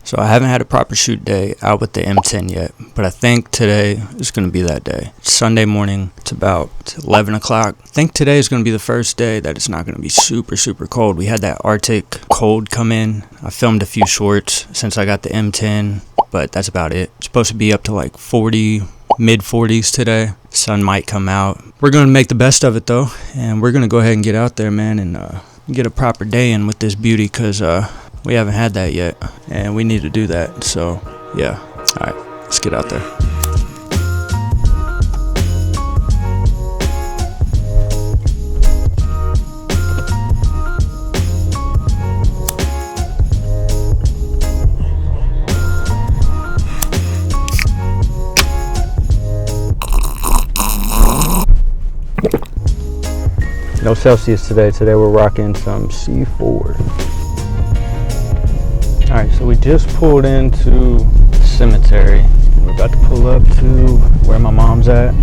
So I haven't had a proper shoot day out with the M10 yet, but I think today is going to be that day. It's Sunday morning, it's about 11 o'clock. I think today is going to be the first day that it's not going to be super cold. We had that Arctic cold come in. I filmed a few shorts since I got the M10, but that's about it. It's supposed to be up to like 40, mid 40s today. Sun might come out. We're going to make the best of it though, and we're going to go ahead and get out there, man, and get a proper day in with this beauty, because we haven't had that yet, and we need to do that. So yeah, all right, let's get out there. No Celsius today. Today we're rocking some C4. All right, so we just pulled into the cemetery. We're about to pull up to where my mom's at.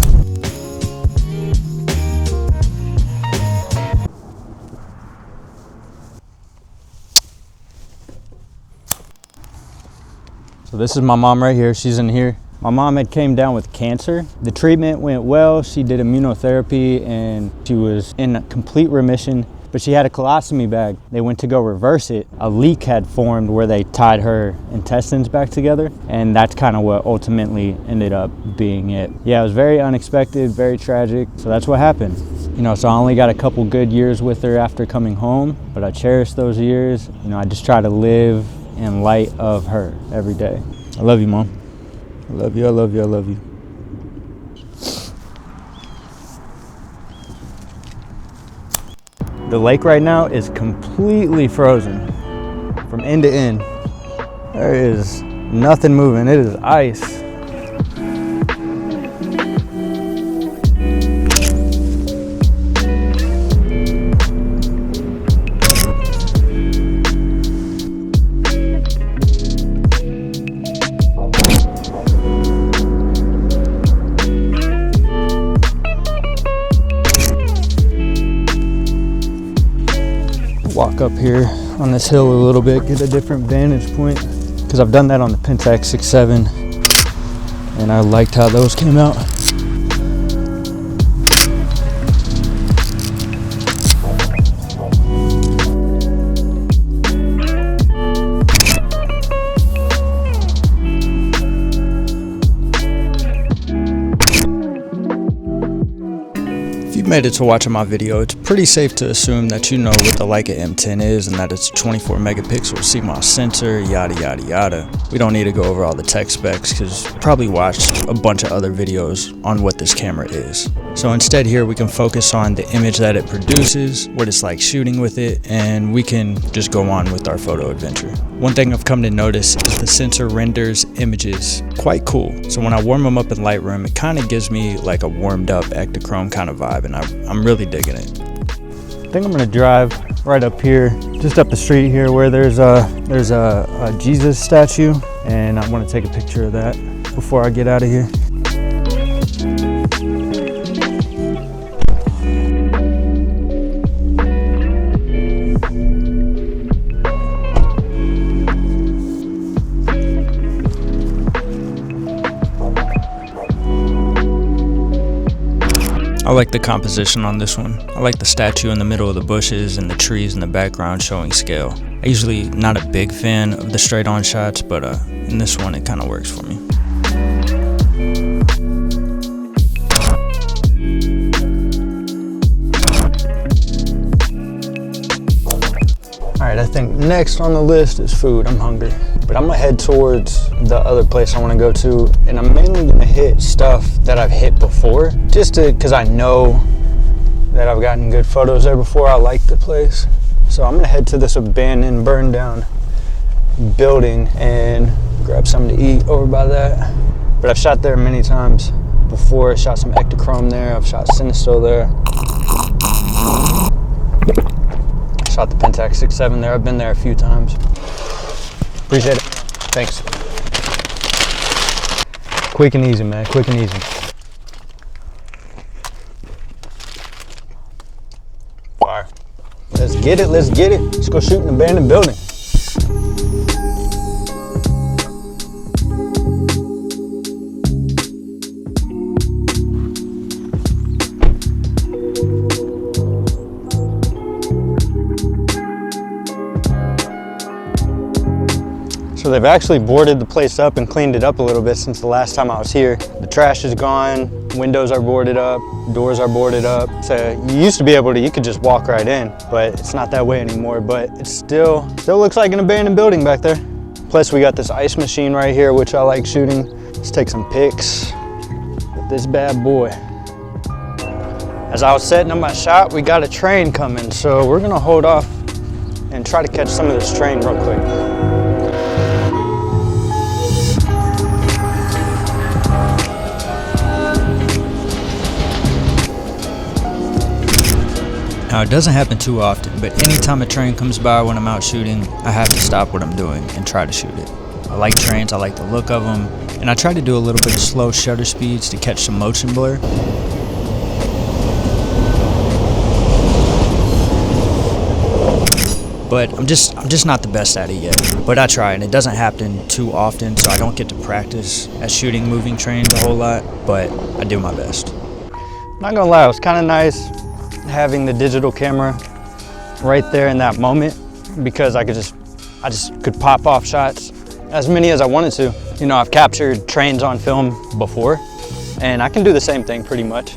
So this is my mom right here. She's in here. My mom had came down with cancer. The treatment went well. She did immunotherapy and she was in complete remission, but she had a colostomy bag. They went to go reverse it. A leak had formed where they tied her intestines back together, and that's kind of what ultimately ended up being it. Yeah, it was very unexpected, very tragic. So that's what happened. You know, so I only got a couple good years with her after coming home, but I cherish those years. You know, I just try to live in light of her every day. I love you, Mom. I love you, I love you, I love you. The lake right now is completely frozen from end to end. There is nothing moving, it is ice. Walk up here on this hill a little bit, get a different vantage point, because I've done that on the Pentax 6.7 and I liked how those came out. Made it to watching my video, it's pretty safe to assume that you know what the Leica M10 is and that it's a 24 megapixel CMOS sensor, yada yada yada. We don't need to go over all the tech specs because you probably watched a bunch of other videos on what this camera is. So instead here we can focus on the image that it produces, what it's like shooting with it, and we can just go on with our photo adventure. One thing I've come to notice is the sensor renders images quite cool. So when I warm them up in Lightroom, it kind of gives me like a warmed up Ektachrome kind of vibe, and I'm really digging it. I think I'm gonna drive right up here, just up the street here where there's a Jesus statue, and I want to take a picture of that before I get out of here. I like the composition on this one. I like the statue in the middle of the bushes and the trees in the background showing scale. I'm usually not a big fan of the straight on shots, but in this one it kind of works for me. Alright, I think next on the list is food. I'm hungry. But I'm gonna head towards the other place I wanna go to, and I'm mainly gonna hit stuff that I've hit before, just because I know that I've gotten good photos there before. I like the place. So I'm gonna head to this abandoned, burned down building and grab something to eat over by that. But I've shot there many times before. I shot some Ektachrome there, I've shot Cinestill there. Shot the Pentax 6.7 there. I've been there a few times. Appreciate it. Thanks. Quick and easy, man. Quick and easy. Fire. Let's get it. Let's get it. Let's go shoot an abandoned building. So they've actually boarded the place up and cleaned it up a little bit since the last time I was here. The trash is gone, windows are boarded up, doors are boarded up. So you used to be able to, you could just walk right in, but it's not that way anymore. But it still looks like an abandoned building back there. Plus we got this ice machine right here, which I like shooting. Let's take some pics with this bad boy. As I was setting up my shot, we got a train coming. So we're gonna hold off and try to catch some of this train real quick. Now it doesn't happen too often, but anytime a train comes by when I'm out shooting, I have to stop what I'm doing and try to shoot it. I like trains, I like the look of them, and I try to do a little bit of slow shutter speeds to catch some motion blur. But I'm just not the best at it yet. But I try, and it doesn't happen too often, so I don't get to practice at shooting moving trains a whole lot, but I do my best. Not gonna lie, it was kind of nice having the digital camera right there in that moment, because I just could pop off shots as many as I wanted to. You know, I've captured trains on film before, and I can do the same thing pretty much.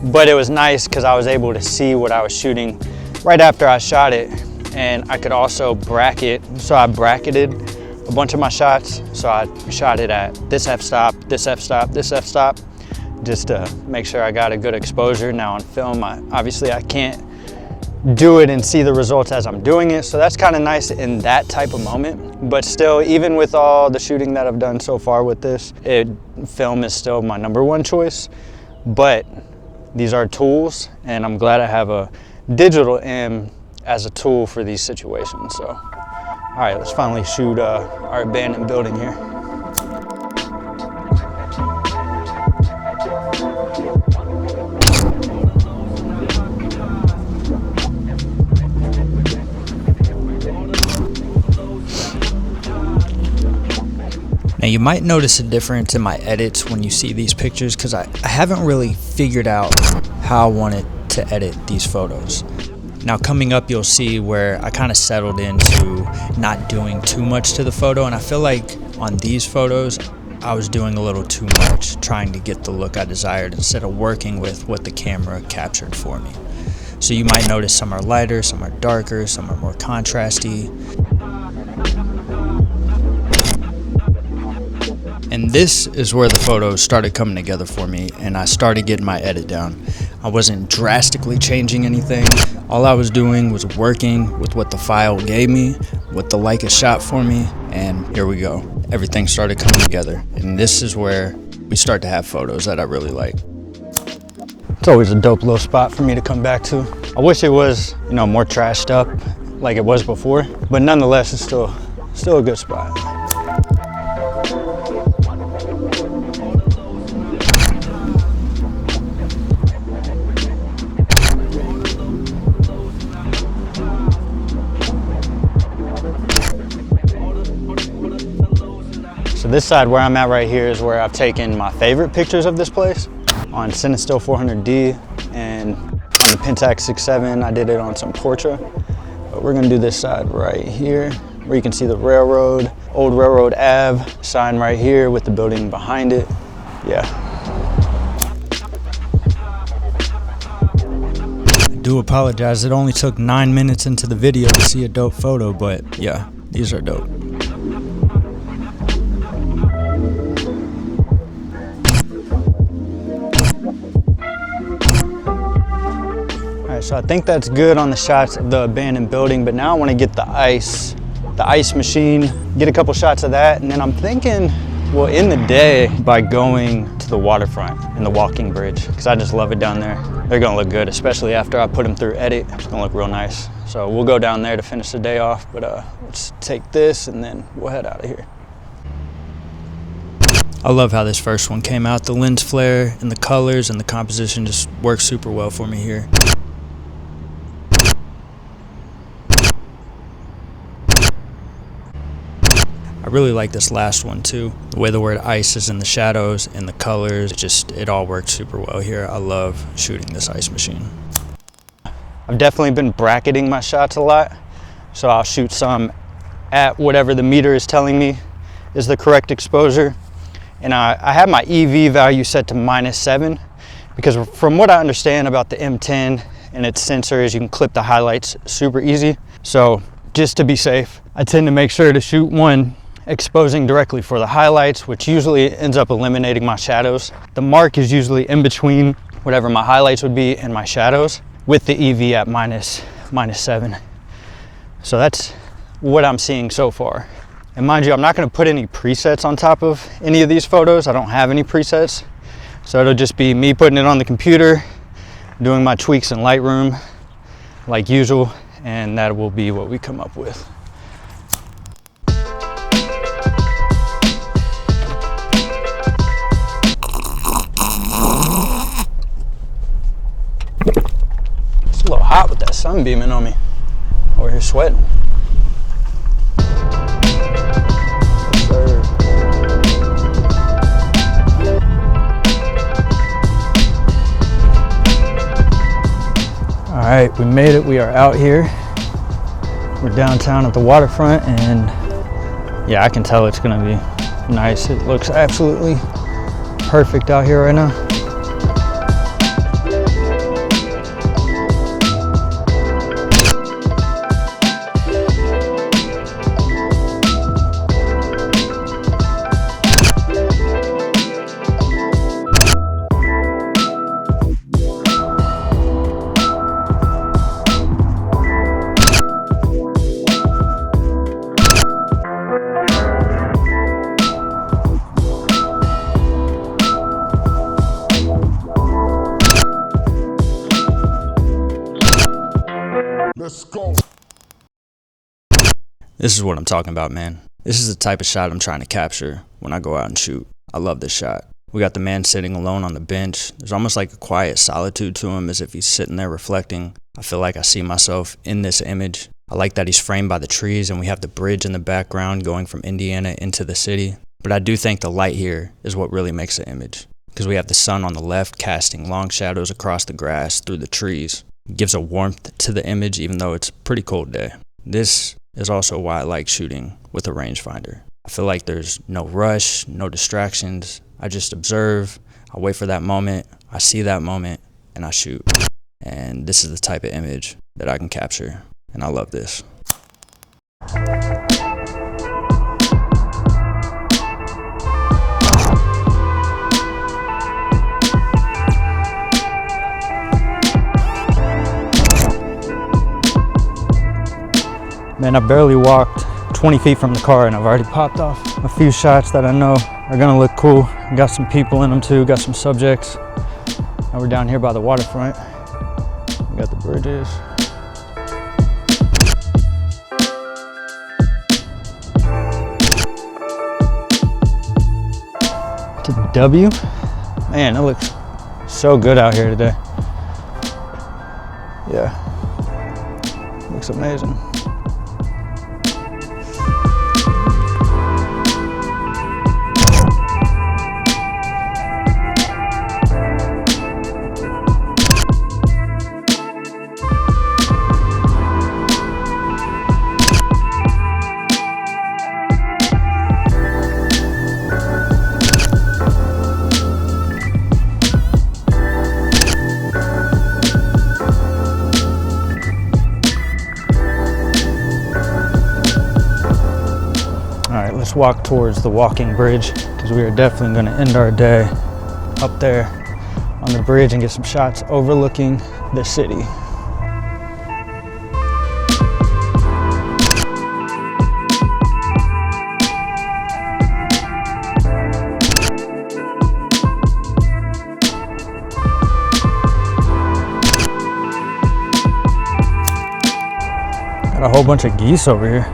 But it was nice because I was able to see what I was shooting right after I shot it. And I could also bracket, so I bracketed a bunch of my shots. So I shot it at this f-stop, this f-stop, this f-stop, just to make sure I got a good exposure. Now on film, obviously I can't do it and see the results as I'm doing it. So that's kind of nice in that type of moment. But still, even with all the shooting that I've done so far with this, film is still my #1 choice. But these are tools, and I'm glad I have a digital M as a tool for these situations. So, all right, let's finally shoot our abandoned building here. Now you might notice a difference in my edits when you see these pictures, because I haven't really figured out how I wanted to edit these photos. Now coming up, you'll see where I kind of settled into not doing too much to the photo, and I feel like on these photos I was doing a little too much, trying to get the look I desired instead of working with what the camera captured for me. So you might notice some are lighter, some are darker, some are more contrasty. And this is where the photos started coming together for me, and I started getting my edit down. I wasn't drastically changing anything. All I was doing was working with what the file gave me, what the Leica shot for me, and here we go. Everything started coming together, and this is where we start to have photos that I really like. It's always a dope little spot for me to come back to. I wish it was, you know, more trashed up like it was before, but nonetheless, it's still a good spot. So this side where I'm at right here is where I've taken my favorite pictures of this place on Cinestill 400D, and on the Pentax 6.7 I did it on some Portra. But we're gonna do this side right here where you can see the railroad, old Railroad Ave sign right here with the building behind it. Yeah. I do apologize, it only took 9 minutes into the video to see a dope photo, but yeah, these are dope. So I think that's good on the shots of the abandoned building, but now I want to get the ice machine, get a couple shots of that, and then I'm thinking, well, in the day by going to the waterfront and the walking bridge, because I just love it down there. They're gonna look good, especially after I put them through edit. It's gonna look real nice. So we'll go down there to finish the day off, but let's take this and then we'll head out of here. I love how this first one came out. The lens flare and the colors and the composition just works super well for me here. I really like this last one too. The way the word ice is in the shadows and the colors, it all works super well here. I love shooting this ice machine. I've definitely been bracketing my shots a lot. So I'll shoot some at whatever the meter is telling me is the correct exposure. And I have my EV value set to -7 because from what I understand about the M10 and its sensor is you can clip the highlights super easy. So just to be safe, I tend to make sure to shoot one exposing directly for the highlights, which usually ends up eliminating my shadows. The mark is usually in between whatever my highlights would be and my shadows with the EV at -7. So that's what I'm seeing so far. And mind you, I'm not going to put any presets on top of any of these photos. I don't have any presets. So it'll just be me putting it on the computer, doing my tweaks in Lightroom like usual, and that will be what we come up with. It's a little hot with that sun beaming on me. Over here sweating. All right, we made it. We are out here. We're downtown at the waterfront, and yeah, I can tell it's gonna be nice. It looks absolutely perfect out here right now. Let's go. This is what I'm talking about, man. This is the type of shot I'm trying to capture when I go out and shoot. I love this shot. We got the man sitting alone on the bench. There's almost like a quiet solitude to him, as if he's sitting there reflecting. I feel like I see myself in this image. I like that he's framed by the trees and we have the bridge in the background going from Indiana into the city. But I do think the light here is what really makes the image, because we have the sun on the left casting long shadows across the grass through the trees. It gives a warmth to the image even though it's a pretty cold day. This is also why I like shooting with a rangefinder. I feel like there's no rush, no distractions. I just observe, I wait for that moment, I see that moment, and I shoot. And this is the type of image that I can capture, and I love this. Man, I barely walked 20 feet from the car and I've already popped off a few shots that I know are gonna look cool. Got some people in them too, got some subjects. Now we're down here by the waterfront. We got the bridges. To the W. Man, it looks so good out here today. Yeah, looks amazing. Let's walk towards the walking bridge because we are definitely going to end our day up there on the bridge and get some shots overlooking the city. Got a whole bunch of geese over here.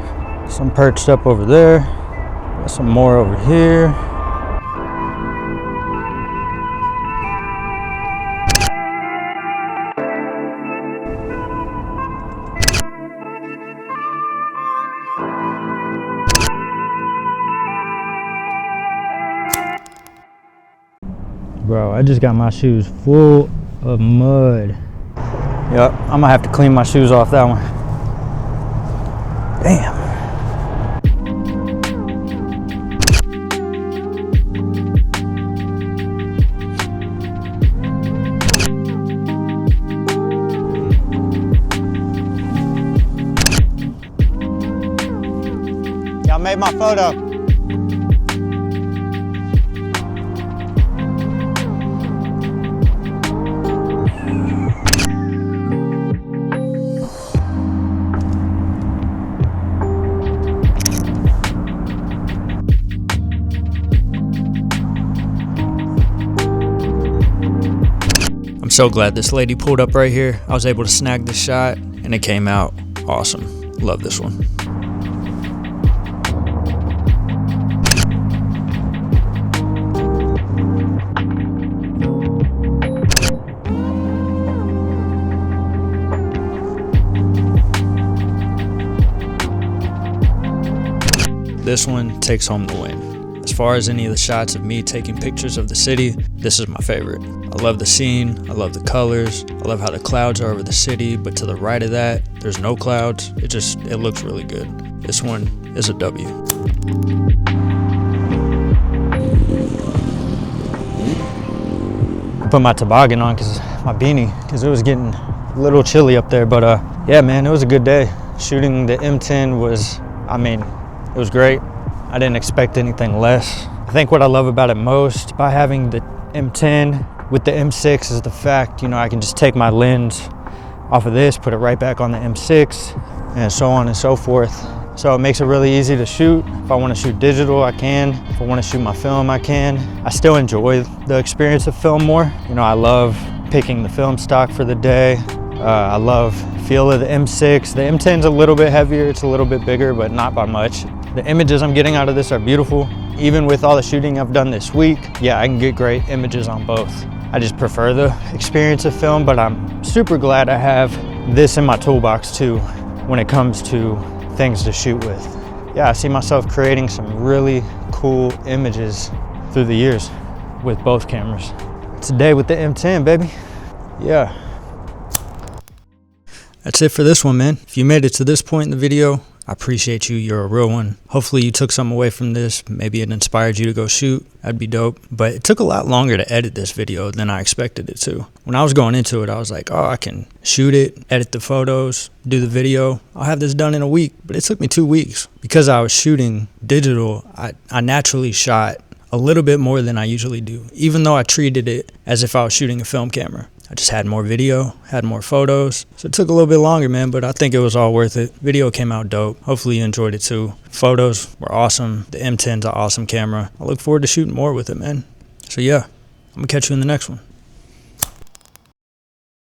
Some perched up over there. Got some more over here. Bro, I just got my shoes full of mud. Yep, I'm gonna have to clean my shoes off that one. Damn. Y'all made my photo. I'm so glad this lady pulled up right here. I was able to snag this shot and it came out awesome. Love this one. This one takes home the win. As far as any of the shots of me taking pictures of the city, this is my favorite. I love the scene, I love the colors, I love how the clouds are over the city, but to the right of that, there's no clouds. It looks really good. This one is a W. I put my toboggan on, my beanie, because it was getting a little chilly up there, but yeah, man, it was a good day. Shooting the M10 was, it was great. I didn't expect anything less. I think what I love about it most by having the M10 with the M6 is the fact, I can just take my lens off of this, put it right back on the M6, and so on and so forth. So it makes it really easy to shoot. If I want to shoot digital, I can. If I want to shoot my film, I can. I still enjoy the experience of film more. I love picking the film stock for the day. I love the feel of the M6. The M10's a little bit heavier, it's a little bit bigger, but not by much. The images I'm getting out of this are beautiful. Even with all the shooting I've done this week, yeah, I can get great images on both. I just prefer the experience of film, but I'm super glad I have this in my toolbox too when it comes to things to shoot with. Yeah, I see myself creating some really cool images through the years with both cameras. Today with the M10, baby. Yeah. That's it for this one, man. If you made it to this point in the video, I appreciate you. You're a real one. Hopefully you took something away from this. Maybe it inspired you to go shoot. That'd be dope. But it took a lot longer to edit this video than I expected it to. When I was going into it, I was like, oh, I can shoot it, edit the photos, do the video. I'll have this done in a week. But it took me 2 weeks. Because I was shooting digital, I naturally shot a little bit more than I usually do, even though I treated it as if I was shooting a film camera. I just had more video, had more photos. So it took a little bit longer, man, but I think it was all worth it. Video came out dope. Hopefully you enjoyed it too. Photos were awesome. The M10's an awesome camera. I look forward to shooting more with it, man. So yeah, I'm gonna catch you in the next one.